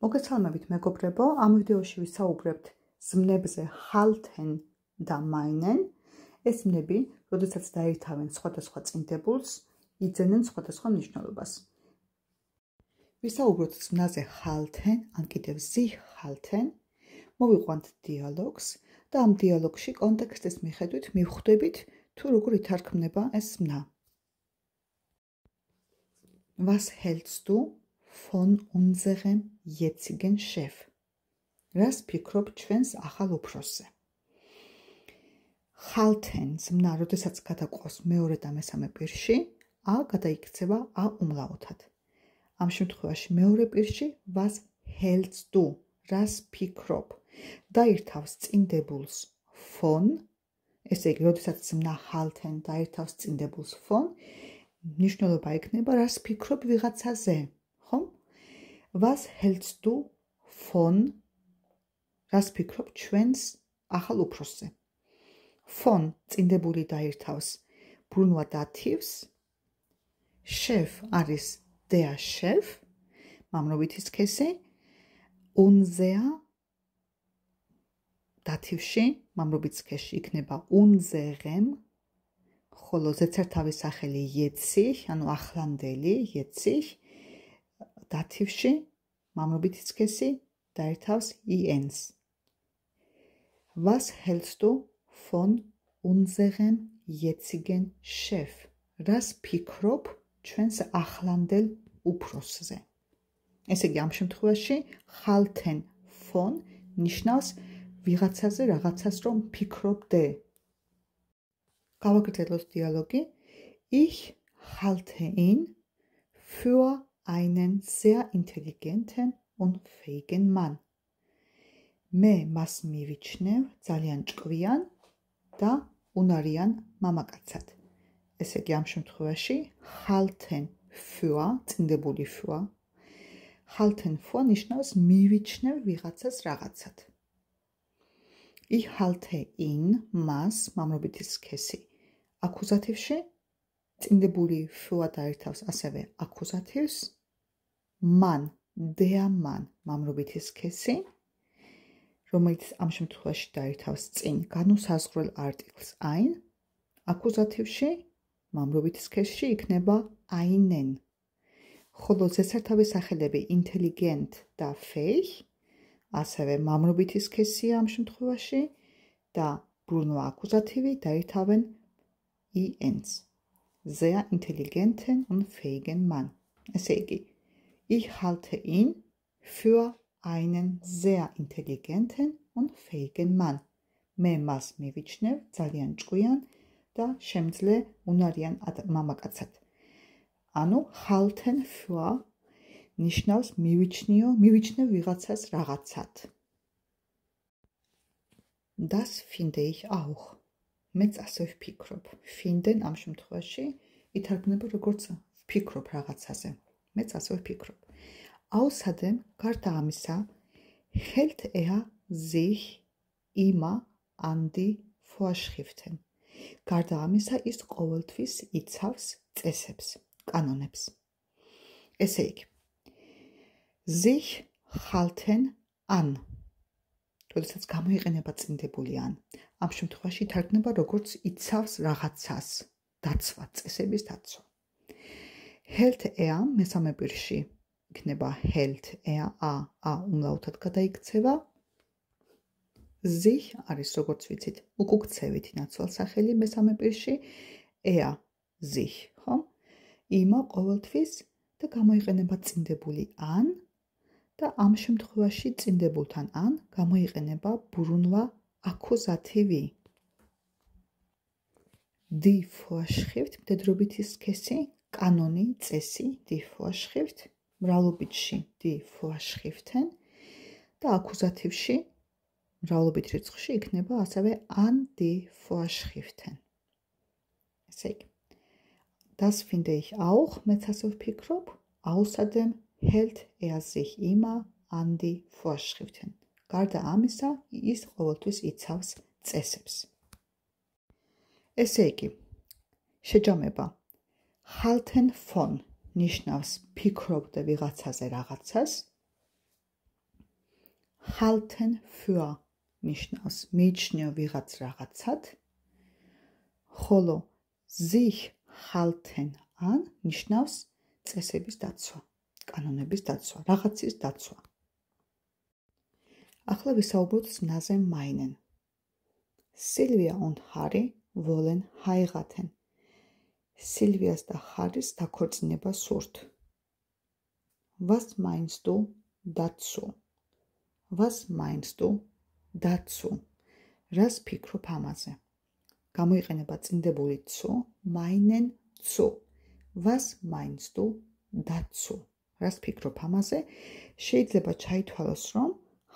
მოგესალმებით მეგობრებო, ამ ვიდეოში ვისაუბრებთ ზმნებზე halten და meinen. ეს ზმნები, როდესაც დაირთავენ სხვადასხვა წინდებულს, იძენენ სხვადასხვა მნიშვნელობას. ვისაუბროთ ზმნაზე halten, ან კიდევ sich halten, მოვიყვანთ დიალოგს და ამ დიალოგში კონტექსტის მიხედვით მივხვდებით, თუ როგორ ითარგმნება ეს ზმნა. Was hältst du von unserem jetzigen Chef? რას ფიქრობ ჩვენს ახალ უფროსზე? halten ზმნა, როდესაც გადაყვავს მეორე და მესამე პირში, ა გადაიქცევა ა უმლაოთად. ამ შემთხვევაში მეორე პირში was hältst du, რას ფიქრობ, დაირთავს წინდებულს von, ესე იგი, როდესაც ზმნა halten დაირთავს წინდებულს von, ნიშნულობა იქნება რას ფიქრობ ვიღაცაზე, ხომ? Was hältst du von, რას ფიქრობ ჩვენს ახალ უფროსზე? Von წინდებული დაირთავს ბრუნვა დათივს, chef არის der chef, მამრობითი სქესი, unser დათივში, მამრობით სქესში იქნება unserem, ხოლო ზეცერთავის სახელი jetzt, ანუ ახლანდელი, jetzt, დათივში, მამრობითი სქესი დაირთავს ins. Was hältst du von unserem jetzigen Chef? რას ფიქრობ ჩვენს ახლანდელ უფროსზე? ესე იგი, ამ შემთხვევაში halten von ნიშნავს ვიღაცაზე რაღაცას რომ ფიქრობდე. გავაგრძელოთ დიალოგი. Ich halte ihn für einen sehr intelligenten und fähigen Mann. მე მას მივიჩნევ ძალიან ჭკვიან და უნარიან მამაკაცად. ესე იგი, ამ შემთხვევაში halten für, წინდებული für, halten für ნიშნავს მივიჩნევ ვიღაცას რაღაცად. Ich halte ihn, მას, მამრობითი სქესი, აკუზატივში, წინდებული für დაირთავს ასევე აკუზატივს, man, der Mann, მამრობითი სქესი, რომელიც ამ შემთხვევაში დაირთავს წინ განუსაზღვრელ არტიკლს ein, აკუზატივში, მამრობითი სქესში იქნება einen. ხოლო ზესართავის სახელები intelligent და fähig, ასევე მამრობითი სქესია ამ შემთხვევაში და ბრუნვა აკუზატივი დაირთავენ ins. Sehr intelligenten und fähigen Mann. ესე იგი, ich halte ihn für einen sehr intelligenten und fähigen Mann. მე მას მივიჩნევ ძალიან ჭკვიან და შემძლე უნარიან მამაკაცად. ანუ halten für ნიშნავს მივიჩნევ ვიღაცას რაღაცად. Das finde ich auch. მეც ასე ვფიქრობ. Finden ამ შემთხვევაში ითარგმნება როგორც ვფიქრობ რაღაცაზე. მეც ასე ვფიქრობ. Außerdem, გარდა ამისა, hält sich immer an die Vorschriften. გარდა ამისა, ის ყოველთვის იცავს წესებს, კანონებს. ესე იგი, sich halten an. როდესაც გამოიყენება წინდებული an. ამ შემთხვევაში ითარგმნება როგორც იცავს რაღაცას, დაცვა, წესების დაცვა. Hält მესამე პირში იქნება hält a უმლაოთად გადაიქცევა. sich არის როგორც ვიცით, უკუქცევითი ნაცვალსახელი მესამე პირში, sich, ხო? Immer ყოველთვის და გამოიყენება წინდებული an და ამ შემთხვევაში წინდებულთან an გამოიყენება ბრუნვა აკუზატივი. Die Vorschrift, მდედრობითი სქესი, კანონი, წესი, die Vorschrift, მრავლობითში die Vorschriften და აკუზატივში მრავლობით რიცხვში იქნება ასევე an die Vorschriften. ესე იგი, das finde ich auch, მეც ასე ვფიქრობ, außerdem hält sich immer an die Vorschriften. გარდა ამისა, ის ყოველთვის იცავს წესებს. ესე იგი, შეჯამება halten von ნიშნავს ფიქრობდე ვიღაცაზე რაღაცას, halten für ნიშნავს მიიჩნიო ვიღაც რაღაცად, ხოლო sich halten an ნიშნავს წესების დაცვა, კანონების დაცვა, რაღაცის დაცვა. ახლა ვისაუბროთ ზნაზე meinen. Silvia und Harry wollen heiraten. Silvias და Harrys დაქორწინება სურთ. Was meinst du dazu? Was meinst du dazu? რას ფიქრობ ამაზე? გამოიყენება წინდებული zu, meinen zu. Was meinst du dazu? რას ფიქრობ ამაზე? შეიძლება ჩაითვალოს, რომ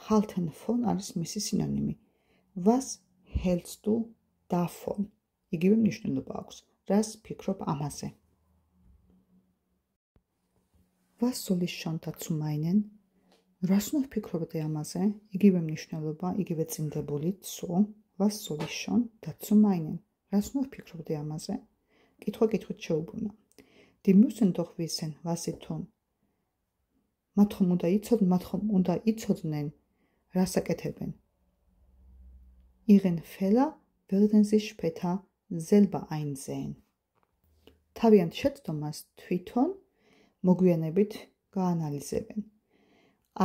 halten von არის მისი სინონიმი. Was hältst du davon? იგივე მნიშვნელობა აქვს. რას ფიქრობ ამაზე? Was soll ich schon dazu meinen? რას უნდა ვფიქრობდე ამაზე? იგივე მნიშვნელობა, იგივე წინდებული zu. Was soll ich schon dazu meinen? რას უნდა ვფიქრობდე ამაზე? კითხვა კითხვით შეუბრუნა. Die müssen doch wissen, was sie tun. მათ ხომ უნდა იცოდნენ, რას აკეთებენ. Ihren Fehler werden sie später selber einsehen. თავიანთ შეცდომას თვითონ მოგვიანებით გაანალიზებენ.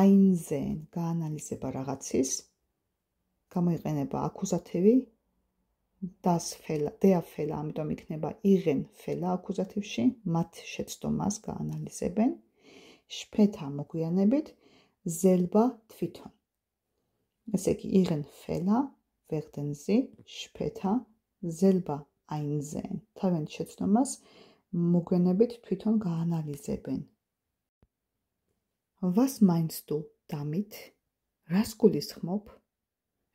Einsehen გაანალიზება რაღაცის, გამოიყენება აკუზატივი das Fehler, der Fehler, ამიტომ იქნება ihren Fehler აკუზატივში, მათ შეცდომას გაანალიზებენ. Später მოგვიანებით selber თვითონ. ესე იგი ihren Fehler werden sie später selber einsehen. თავიანთ შეცდომას მოგვიანებით თვითონ გაანალიზებენ. Was meinst du damit? რას გულისხმობ?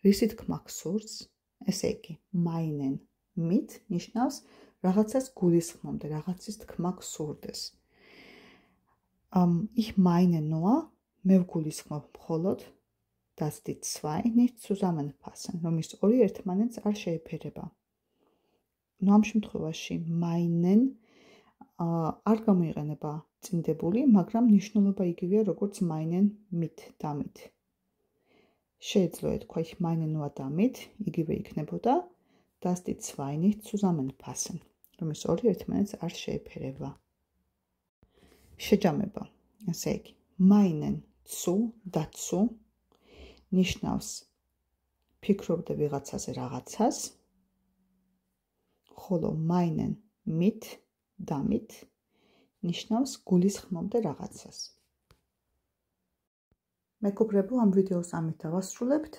რისი თქმა გსურს? ესე იგი, meinen mit ნიშნავს რაღაცას გულისხმობდე, რაღაცის თქმა გსურდეს. Ich meine nur, მე ვგულისხმობ მხოლოდ, dass die zwei nicht zusammenpassen, რომ ის ორი ერთმანეთს არ შეეფერება. ამ შემთხვევაში meinen არ გამოიყენება წინდებული, მაგრამ მნიშვნელობა იგივეა, როგორც meinen mit damit. შეიძლება თქვა ich meine nur damit, იგივე იქნებოდა, dass die zwei nicht zusammenpassen, რომ ის ორი ერთმანეთს არ შეეფერება. შეჯამება. ესე იგი, meinen zu, dazu ნიშნავს ფიქრობდე ვიღაცაზე რაღაცას, ხოლო meinen mit, damit ნიშნავს გულისხმობდე რაღაცას. მეგობრებო, ამ ვიდეოს ამით დავასრულებთ.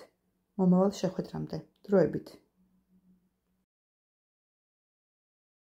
მომავალ შეხვედრამდე. დროებით.